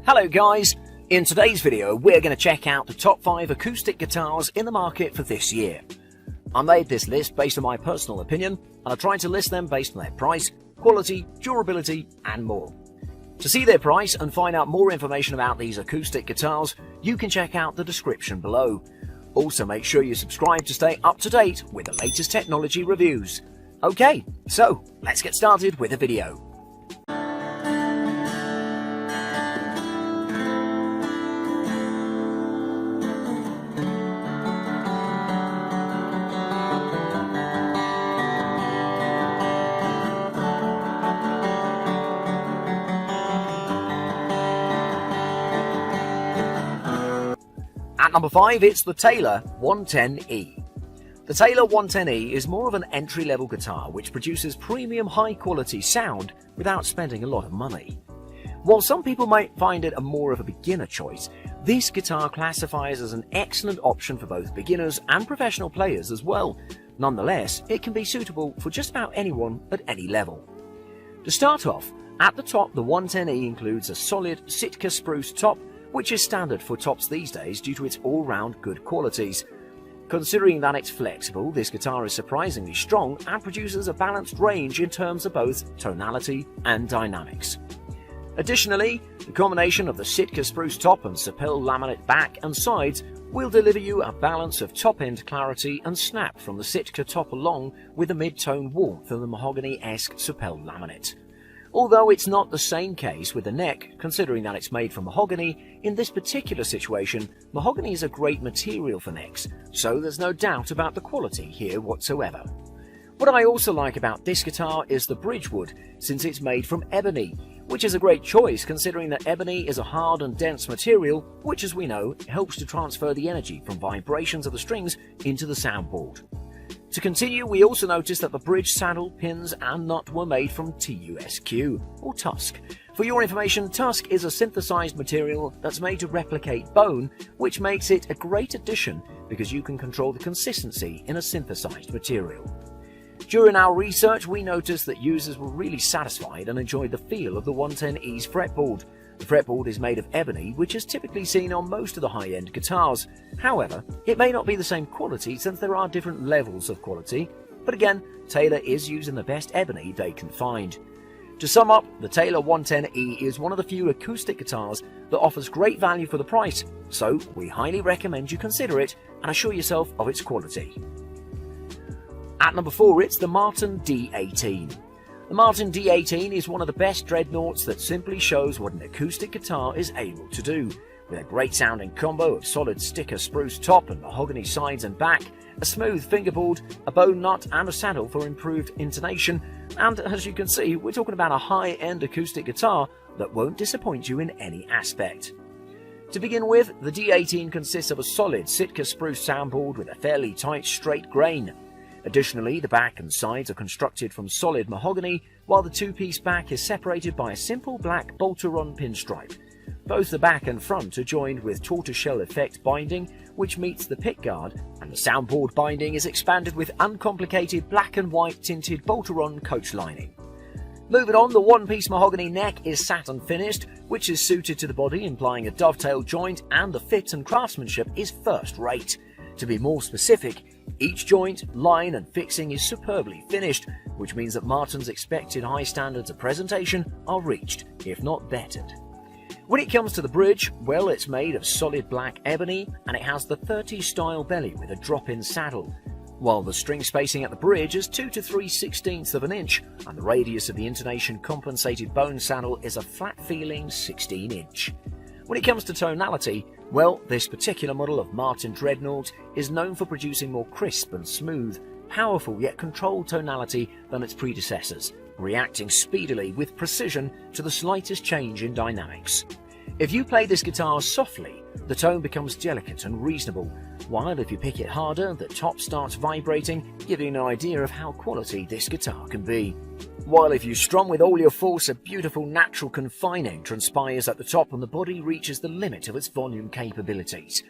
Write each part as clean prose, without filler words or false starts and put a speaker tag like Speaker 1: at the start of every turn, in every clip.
Speaker 1: Hello guys, in today's video we're going to check out the top 5 acoustic guitars in the market for this year. I made this list based on my personal opinion and I tried to list them based on their price, quality, durability and more. To see their price and find out more information about these acoustic guitars, you can check out the description below. Also make sure you subscribe to stay up to date with the latest technology reviews. Okay, so let's get started with the video. At number 5, it's the Taylor 110E. The Taylor 110E is more of an entry-level guitar which produces premium high-quality sound without spending a lot of money. While some people might find it more of a beginner choice, this guitar classifies as an excellent option for both beginners and professional players as well. Nonetheless, it can be suitable for just about anyone at any level. To start off, at the top the 110E includes a solid Sitka spruce top, which is standard for tops these days due to its all-round good qualities. Considering that it's flexible, this guitar is surprisingly strong and produces a balanced range in terms of both tonality and dynamics. Additionally, the combination of the Sitka spruce top and Sapel laminate back and sides will deliver you a balance of top-end clarity and snap from the Sitka top along with the mid-tone warmth of the mahogany-esque Sapel laminate. Although it's not the same case with the neck, considering that it's made from mahogany, in this particular situation, mahogany is a great material for necks, so there's no doubt about the quality here whatsoever. What I also like about this guitar is the bridge wood, since it's made from ebony, which is a great choice considering that ebony is a hard and dense material, which as we know, helps to transfer the energy from vibrations of the strings into the soundboard. To continue, we also noticed that the bridge saddle, pins and nut were made from TUSQ, or Tusk. For your information, Tusk is a synthesized material that's made to replicate bone, which makes it a great addition because you can control the consistency in a synthesized material. During our research, we noticed that users were really satisfied and enjoyed the feel of the 110E's fretboard. The fretboard is made of ebony, which is typically seen on most of the high-end guitars. However, it may not be the same quality since there are different levels of quality, but again, Taylor is using the best ebony they can find. To sum up, the Taylor 110E is one of the few acoustic guitars that offers great value for the price, so we highly recommend you consider it and assure yourself of its quality. At number 4, it's the Martin D18. The Martin D18 is one of the best dreadnoughts that simply shows what an acoustic guitar is able to do. With a great sounding combo of solid Sitka spruce top and mahogany sides and back, a smooth fingerboard, a bone nut and a saddle for improved intonation, and as you can see, we're talking about a high-end acoustic guitar that won't disappoint you in any aspect. To begin with, the D18 consists of a solid Sitka spruce soundboard with a fairly tight straight grain. Additionally, the back and sides are constructed from solid mahogany, while the two-piece back is separated by a simple black Bolteron pinstripe. Both the back and front are joined with tortoiseshell effect binding, which meets the pickguard, and the soundboard binding is expanded with uncomplicated black and white tinted Bolteron coach lining. Moving on, the one-piece mahogany neck is satin finished, which is suited to the body, implying a dovetail joint, and the fit and craftsmanship is first rate. To be more specific, each joint, line and fixing is superbly finished, which means that Martin's expected high standards of presentation are reached, if not bettered. When it comes to the bridge, well, it's made of solid black ebony and it has the 30s style belly with a drop-in saddle, while the string spacing at the bridge is 2 to 3/16 of an inch and the radius of the intonation compensated bone saddle is a flat-feeling 16-inch. When it comes to tonality, well, this particular model of Martin Dreadnought is known for producing more crisp and smooth, powerful yet controlled tonality than its predecessors, reacting speedily with precision to the slightest change in dynamics. If you play this guitar softly, the tone becomes delicate and reasonable, while if you pick it harder, the top starts vibrating, giving an idea of how quality this guitar can be. While if you strum with all your force, a beautiful natural confining transpires at the top and the body reaches the limit of its volume capabilities.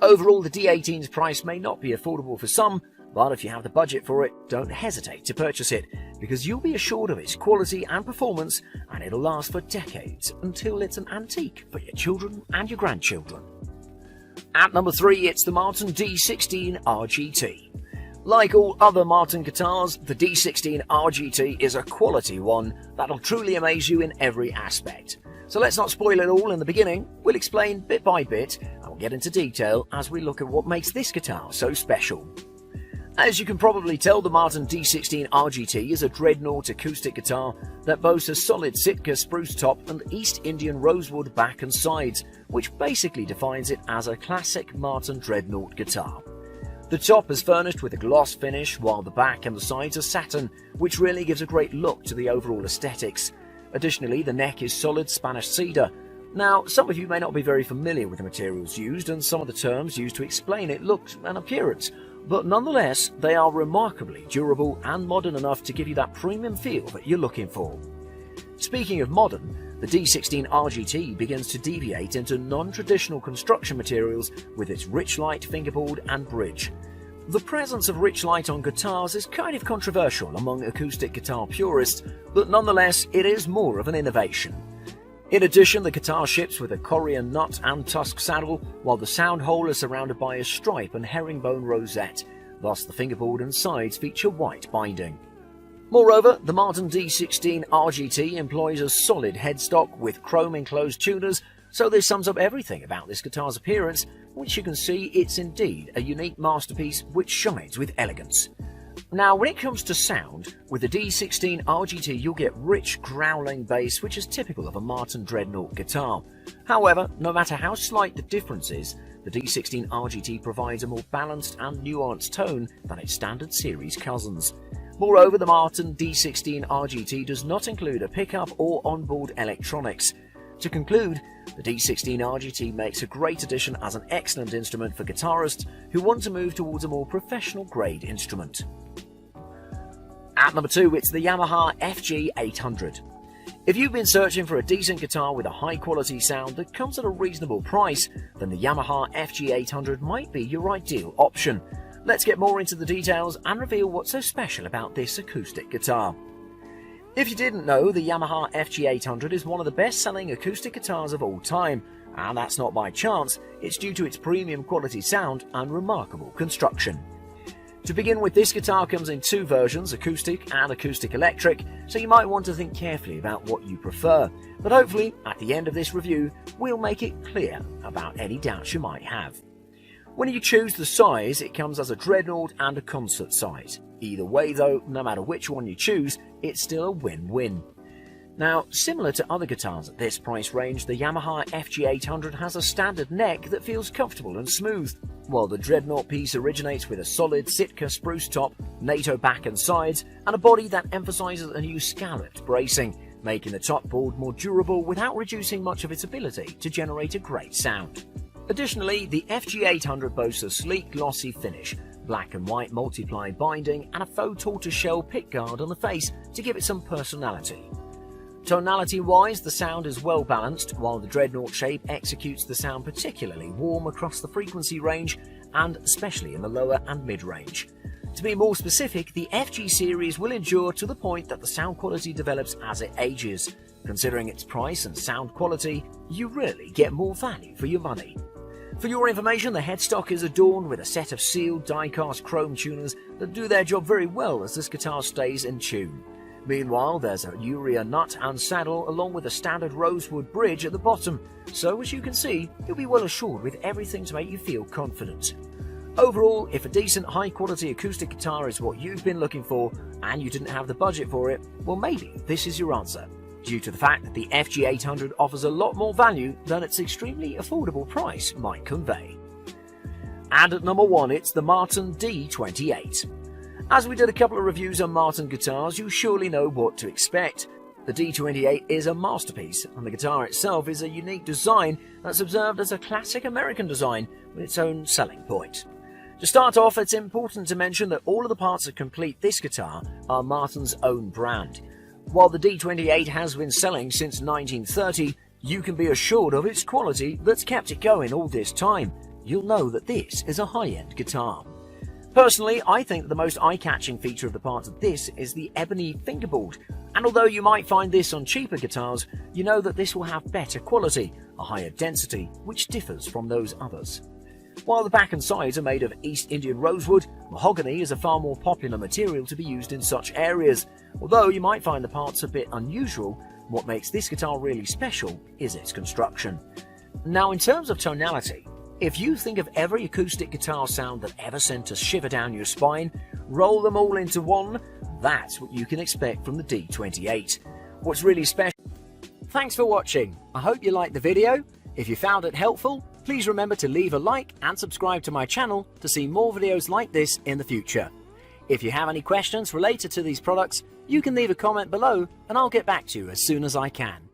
Speaker 1: Overall, the D18's price may not be affordable for some, but if you have the budget for it, don't hesitate to purchase it. because you'll be assured of its quality and performance, and it'll last for decades until it's an antique for your children and your grandchildren. At number 3, it's the Martin D16 RGT. Like all other Martin guitars, the D16 RGT is a quality one that'll truly amaze you in every aspect. So let's not spoil it all in the beginning. We'll explain bit by bit, and we'll get into detail as we look at what makes this guitar so special. As you can probably tell, the Martin D16 RGT is a dreadnought acoustic guitar that boasts a solid Sitka spruce top and East Indian rosewood back and sides, which basically defines it as a classic Martin dreadnought guitar. The top is furnished with a gloss finish, while the back and the sides are satin, which really gives a great look to the overall aesthetics. Additionally, the neck is solid Spanish cedar. Now, some of you may not be very familiar with the materials used and some of the terms used to explain its look and appearance, but nonetheless, they are remarkably durable and modern enough to give you that premium feel that you're looking for. Speaking of modern, the D16 RGT begins to deviate into non-traditional construction materials with its Richlite fingerboard and bridge. The presence of Richlite on guitars is kind of controversial among acoustic guitar purists, but nonetheless it is more of an innovation. In addition, the guitar ships with a Corian nut and tusk saddle, while the sound hole is surrounded by a stripe and herringbone rosette, thus the fingerboard and sides feature white binding. Moreover, the Martin D16 RGT employs a solid headstock with chrome-enclosed tuners, so this sums up everything about this guitar's appearance, which you can see it's indeed a unique masterpiece which shines with elegance. Now, when it comes to sound, with the D16 RGT you'll get rich, growling bass which is typical of a Martin dreadnought guitar. However, no matter how slight the difference is, the D16 RGT provides a more balanced and nuanced tone than its standard series cousins. Moreover, the Martin D16 RGT does not include a pickup or onboard electronics. To conclude, the D16 RGT makes a great addition as an excellent instrument for guitarists who want to move towards a more professional grade instrument. At number 2, it's the Yamaha FG800. If you've been searching for a decent guitar with a high quality sound that comes at a reasonable price, then the Yamaha FG800 might be your ideal option. Let's get more into the details and reveal what's so special about this acoustic guitar. If you didn't know, the Yamaha FG800 is one of the best-selling acoustic guitars of all time, and that's not by chance, it's due to its premium quality sound and remarkable construction. To begin with, this guitar comes in 2 versions, acoustic and acoustic electric, so you might want to think carefully about what you prefer, but hopefully, at the end of this review, we'll make it clear about any doubts you might have. When you choose the size, it comes as a dreadnought and a concert size. Either way though, no matter which one you choose, it's still a win-win. Now, similar to other guitars at this price range, the Yamaha FG800 has a standard neck that feels comfortable and smooth, while the dreadnought piece originates with a solid Sitka spruce top, NATO back and sides, and a body that emphasizes a new scalloped bracing, making the top board more durable without reducing much of its ability to generate a great sound. Additionally, the FG800 boasts a sleek glossy finish, black and white multiply binding, and a faux tortoiseshell pickguard on the face to give it some personality. Tonality-wise, the sound is well balanced, while the dreadnought shape executes the sound particularly warm across the frequency range and especially in the lower and mid-range. To be more specific, the FG series will endure to the point that the sound quality develops as it ages. Considering its price and sound quality, you really get more value for your money. For your information, the headstock is adorned with a set of sealed die-cast chrome tuners that do their job very well as this guitar stays in tune. Meanwhile, there's a urea nut and saddle along with a standard rosewood bridge at the bottom, so as you can see, you'll be well assured with everything to make you feel confident. Overall, if a decent high-quality acoustic guitar is what you've been looking for and you didn't have the budget for it, well maybe this is your answer, due to the fact that the FG800 offers a lot more value than its extremely affordable price might convey. And at number 1, it's the Martin D28. As we did a couple of reviews on Martin guitars, you surely know what to expect. The D28 is a masterpiece, and the guitar itself is a unique design that's observed as a classic American design with its own selling point. To start off, it's important to mention that all of the parts that complete this guitar are Martin's own brand. While the D28 has been selling since 1930, you can be assured of its quality that's kept it going all this time. You'll know that this is a high-end guitar. Personally, I think the most eye-catching feature of the parts of this is the ebony fingerboard, and although you might find this on cheaper guitars, you know that this will have better quality, a higher density, which differs from those others. While the back and sides are made of East Indian rosewood, mahogany is a far more popular material to be used in such areas. Although you might find the parts a bit unusual, what makes this guitar really special is its construction. Now, in terms of tonality, if you think of every acoustic guitar sound that ever sent a shiver down your spine, roll them all into one, that's what you can expect from the D28. What's really special... Thanks for watching. I hope you liked the video. If you found it helpful, please remember to leave a like and subscribe to my channel to see more videos like this in the future. If you have any questions related to these products, you can leave a comment below and I'll get back to you as soon as I can.